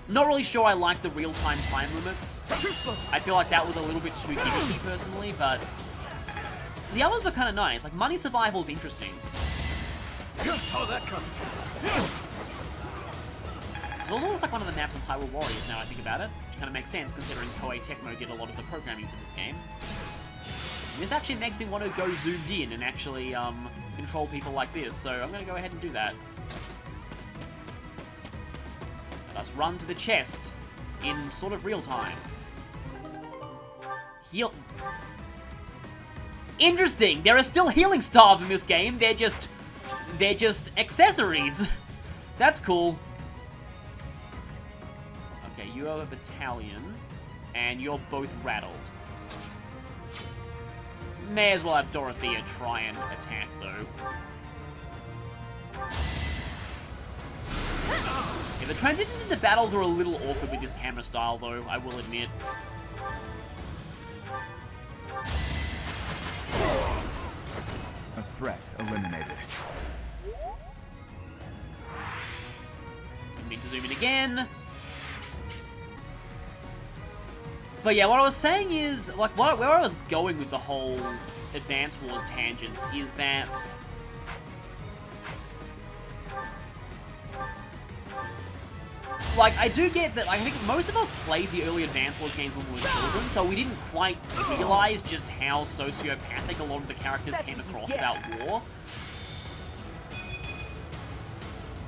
Not really sure I like the real-time time limits. I feel like that was a little bit too gimmicky personally, but the others were kind of nice. Like, Money Survival is interesting. You saw that coming. It's also looks like one of the maps in Hyrule Warriors now I think about it, which kind of makes sense considering Koei Tecmo did a lot of the programming for this game. And this actually makes me want to go zoomed in and actually control people like this, so I'm going to go ahead and do that. Let us run to the chest in sort of real time. Heal. Interesting! There are still healing staves in this game, they're just accessories. That's cool. Okay, you are a battalion, and you're both rattled. May as well have Dorothea try and attack, though. Yeah, the transitions into battles are a little awkward with this camera style, though, I will admit. A threat eliminated. Didn't need to zoom in again. But yeah, what I was saying is, like, where I was going with the whole Advance Wars tangents is that like, I do get that, like, I think most of us played the early Advance Wars games when we were children, so we didn't quite realize just how sociopathic a lot of the characters came across about war.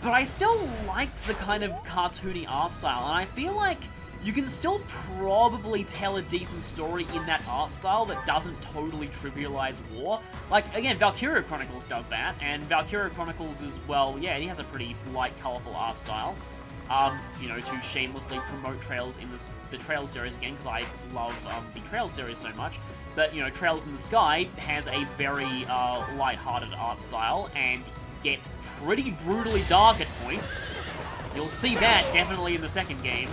But I still liked the kind of cartoony art style, and I feel like you can still probably tell a decent story in that art style that doesn't totally trivialize war. Like, again, Valkyria Chronicles does that, and Valkyria Chronicles is, well, yeah, he has a pretty light, colorful art style. You know, to shamelessly promote Trails in the Trails series again, because I love the Trails series so much. But, you know, Trails in the Sky has a very light-hearted art style, and gets pretty brutally dark at points. You'll see that definitely in the second game.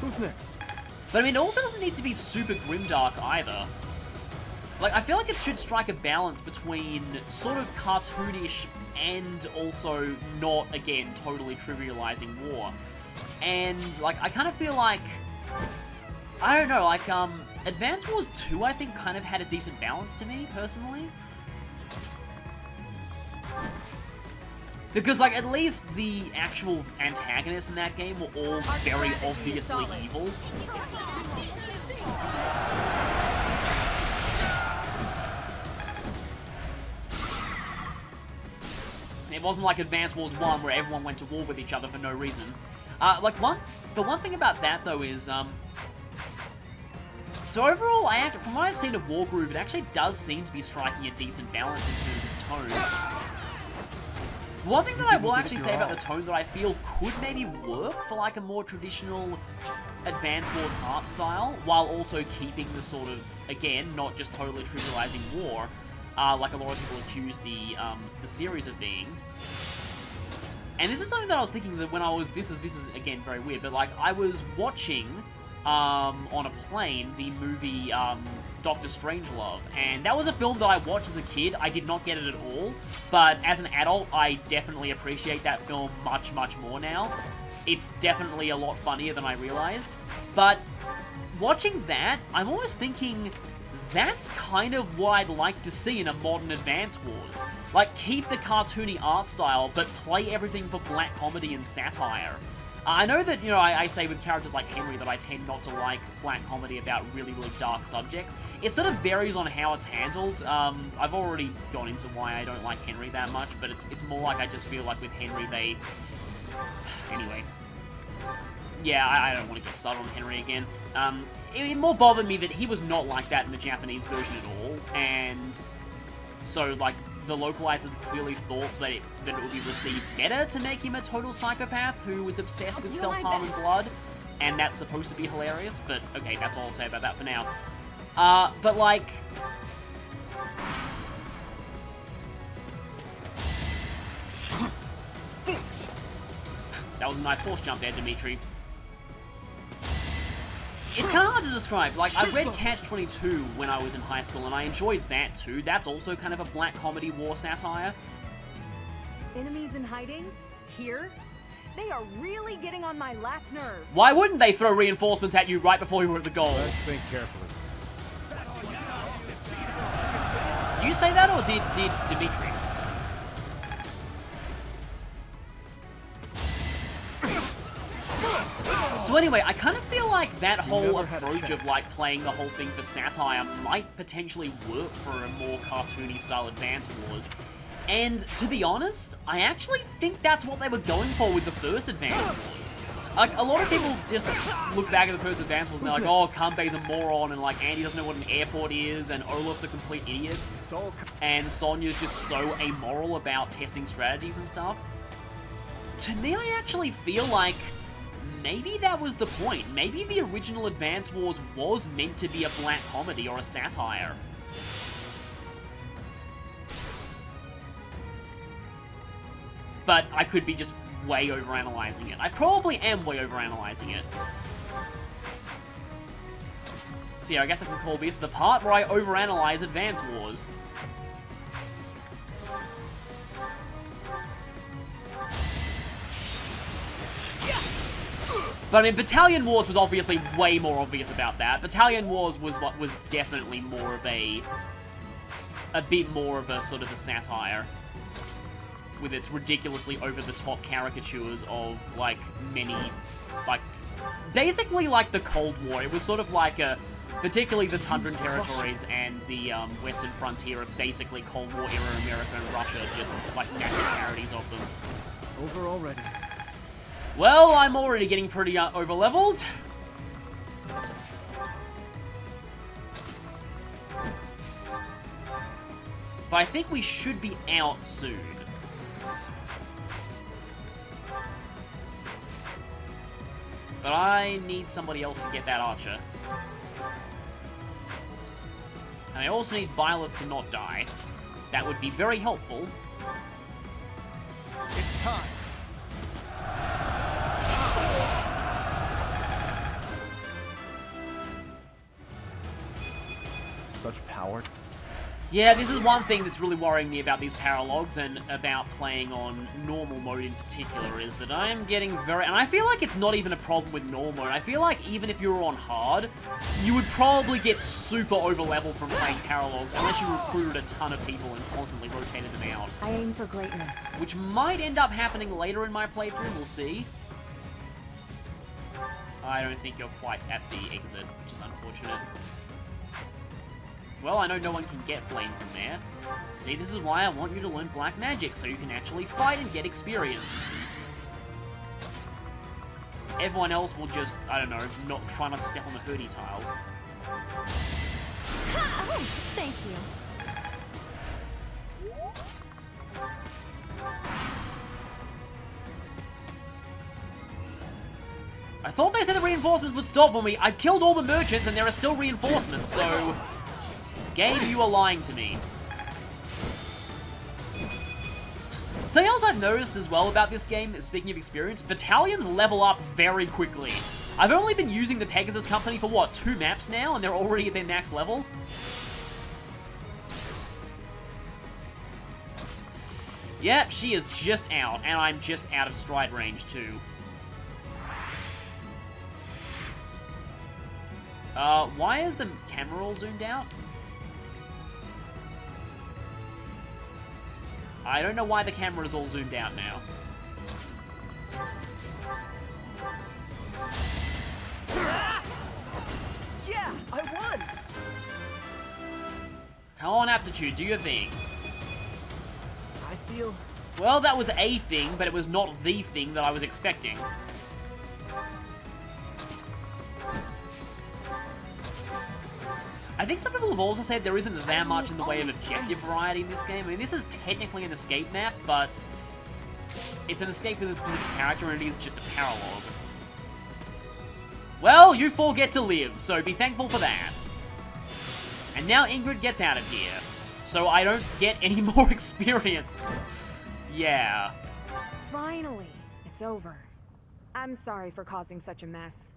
Who's next? But I mean, it also doesn't need to be super grimdark either. Like, I feel like it should strike a balance between sort of cartoonish and also not, again, totally trivializing war. And, like, I kind of feel like, I don't know, like, Advance Wars 2, I think, kind of had a decent balance to me, personally. Because, like, at least the actual antagonists in that game were all very obviously evil. It wasn't like Advance Wars 1 where everyone went to war with each other for no reason. The one thing about that, though, is, so overall, from what I've seen of Wargroove, it actually does seem to be striking a decent balance in terms of tone. One thing that I will actually say about the tone that I feel could maybe work for like a more traditional Advance Wars art style, while also keeping the sort of, again, not just totally trivializing war, like a lot of people accuse the series of being. And this is something that I was thinking that when I was, this is again very weird, but like I was watching on a plane the movie Dr. Strangelove, and that was a film that I watched as a kid. I did not get it at all, but as an adult, I definitely appreciate that film much, much more now. It's definitely a lot funnier than I realized, but watching that, I'm almost thinking that's kind of what I'd like to see in a modern Advance Wars. Like, keep the cartoony art style, but play everything for black comedy and satire. I know that, you know, I say with characters like Henry that I tend not to like black comedy about really, really dark subjects. It sort of varies on how it's handled. I've already gone into why I don't like Henry that much, but it's more like I just feel like with Henry they... Anyway. Yeah, I don't want to get started on Henry again. It more bothered me that he was not like that in the Japanese version at all, and so, like, the localizers clearly thought that it would be received better to make him a total psychopath who was obsessed with self-harm and blood, and that's supposed to be hilarious, but okay, that's all I'll say about that for now. But like... That was a nice horse jump there, Dimitri. It's kind of hard to describe. Like, I read Catch-22 when I was in high school, and I enjoyed that too. That's also kind of a black comedy war satire. Enemies in hiding? Here? They are really getting on my last nerve. Why wouldn't they throw reinforcements at you right before you were at the goal? Let's think carefully. Did you say that, or did Dimitri? So anyway, I kind of feel like that whole approach of like playing the whole thing for satire might potentially work for a more cartoony style Advance Wars. And to be honest, I actually think that's what they were going for with the first Advance Wars. Like, a lot of people just look back at the first Advance Wars and they're like, oh, Kanbei's a moron, and like Andy doesn't know what an airport is, and Olaf's a complete idiot, and Sonya's just so amoral about testing strategies and stuff. To me, I actually feel like maybe that was the point. Maybe the original Advance Wars was meant to be a black comedy or a satire. But I could be just way overanalyzing it. I probably am way overanalyzing it. So yeah, I guess I can call this the part where I overanalyze Advance Wars. But I mean, Battalion Wars was obviously way more obvious about that. Battalion Wars was definitely more of a bit more of a sort of a satire, with its ridiculously over-the-top caricatures of, like, many, like, basically like the Cold War. It was sort of like a, particularly the Tundran territories and the Western frontier of basically Cold War era America and Russia, just like massive parodies of them. Over already. Well, I'm already getting pretty over-leveled. But I think we should be out soon. But I need somebody else to get that archer. And I also need Byleth to not die. That would be very helpful. It's time. Such power. Yeah, this is one thing that's really worrying me about these paralogs and about playing on normal mode in particular, is that I am getting very... And I feel like it's not even a problem with normal mode. I feel like even if you were on hard, you would probably get super over-leveled from playing paralogs unless you recruited a ton of people and constantly rotated them out. I aim for greatness. Which might end up happening later in my playthrough, we'll see. I don't think you're quite at the exit, which is unfortunate. Well, I know no one can get flame from there. See, this is why I want you to learn black magic, so you can actually fight and get experience. Everyone else will just, I don't know, try not to step on the hurdy tiles. Oh, thank you. I thought they said the reinforcements would stop when I killed all the merchants and there are still reinforcements, so... Game, you are lying to me. Something else I've noticed as well about this game, speaking of experience, battalions level up very quickly. I've only been using the Pegasus Company for, what, 2 maps now, and they're already at their max level? Yep, she is just out, and I'm just out of stride range too. Why is the camera all zoomed out? I don't know why the camera is all zoomed out now. Yeah, I won! Come on, Aptitude, do your thing. I feel... Well, that was a thing, but it was not the thing that I was expecting. I think some people have also said there isn't that much in the way of objective variety in this game. I mean, this is technically an escape map, but it's an escape with a specific character, and it is just a paralogue. Well, you 4 get to live, so be thankful for that. And now Ingrid gets out of here, so I don't get any more experience. Yeah. Finally, it's over. I'm sorry for causing such a mess.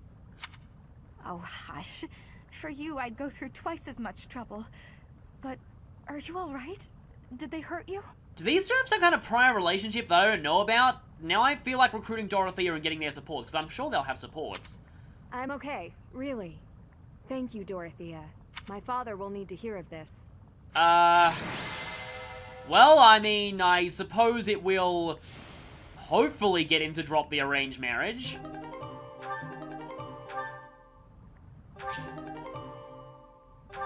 Oh, hush. For you, I'd go through twice as much trouble. But are you alright? Did they hurt you? Do these two have some kind of prior relationship that I don't know about? Now I feel like recruiting Dorothea and getting their supports, because I'm sure they'll have supports. I'm okay, really. Thank you, Dorothea. My father will need to hear of this. Well, I mean, I suppose it will hopefully get him to drop the arranged marriage.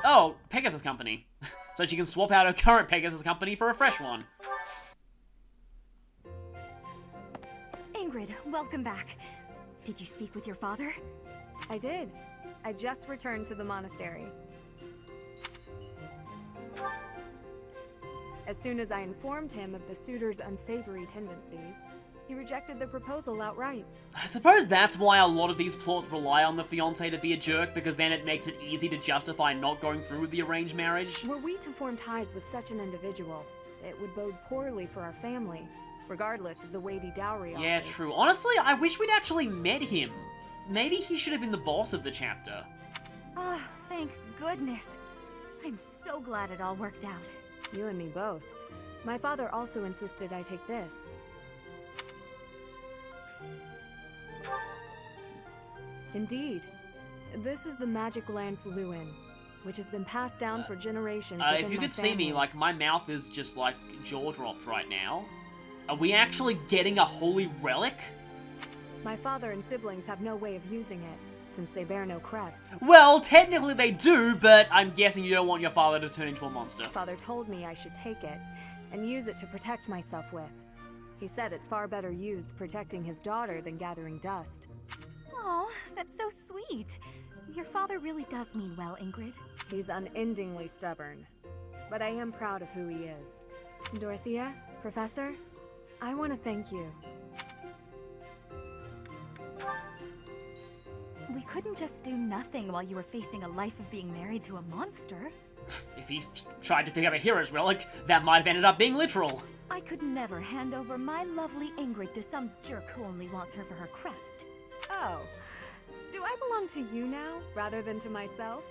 Oh, Pegasus Company. So she can swap out her current Pegasus Company for a fresh one. Ingrid, welcome back. Did you speak with your father? I did. I just returned to the monastery. As soon as I informed him of the suitor's unsavory tendencies, he rejected the proposal outright. I suppose that's why a lot of these plots rely on the fiancé to be a jerk, because then it makes it easy to justify not going through with the arranged marriage. Were we to form ties with such an individual, it would bode poorly for our family, regardless of the weighty dowry offered. Yeah, true. Honestly, I wish we'd actually met him. Maybe he should have been the boss of the chapter. Oh, thank goodness. I'm so glad it all worked out. You and me both. My father also insisted I take this. Indeed. This is the magic lance Lewin, which has been passed down for generations within if you my could see me, family. like, my mouth is just, like, jaw-dropped right now. Are we actually getting a holy relic? My father and siblings have no way of using it, since they bear no crest. Well, technically they do, but I'm guessing you don't want your father to turn into a monster. Father told me I should take it, and use it to protect myself with. He said it's far better used protecting his daughter than gathering dust. Oh, that's so sweet. Your father really does mean well, Ingrid. He's unendingly stubborn, but I am proud of who he is. Dorothea, Professor, I want to thank you. We couldn't just do nothing while you were facing a life of being married to a monster. If he tried to pick up a hero's relic, that might have ended up being literal. I could never hand over my lovely Ingrid to some jerk who only wants her for her crest. Oh, do I belong to you now, rather than to myself?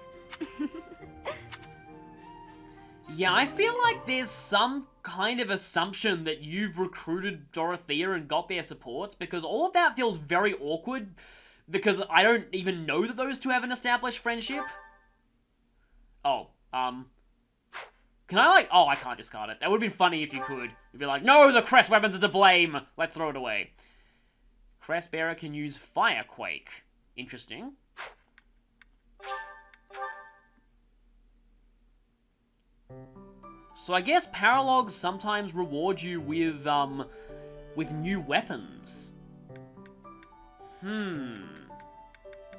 Yeah, I feel like there's some kind of assumption that you've recruited Dorothea and got their supports, because all of that feels very awkward, because I don't even know that those two have an established friendship. Oh, can I, like, oh, I can't discard it. That would have been funny if you could. You'd be like, no, the crest weapons are to blame. Let's throw it away. Crest bearer can use Firequake. Interesting. So I guess Paralogues sometimes reward you with new weapons.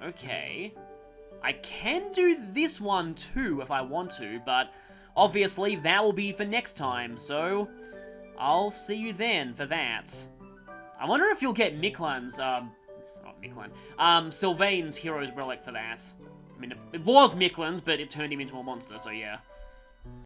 Okay. I can do this one too if I want to, but obviously that will be for next time, so I'll see you then for that. I wonder if you'll get Sylvain's Hero's Relic for that. I mean, it was Miklan's, but it turned him into a monster, so yeah.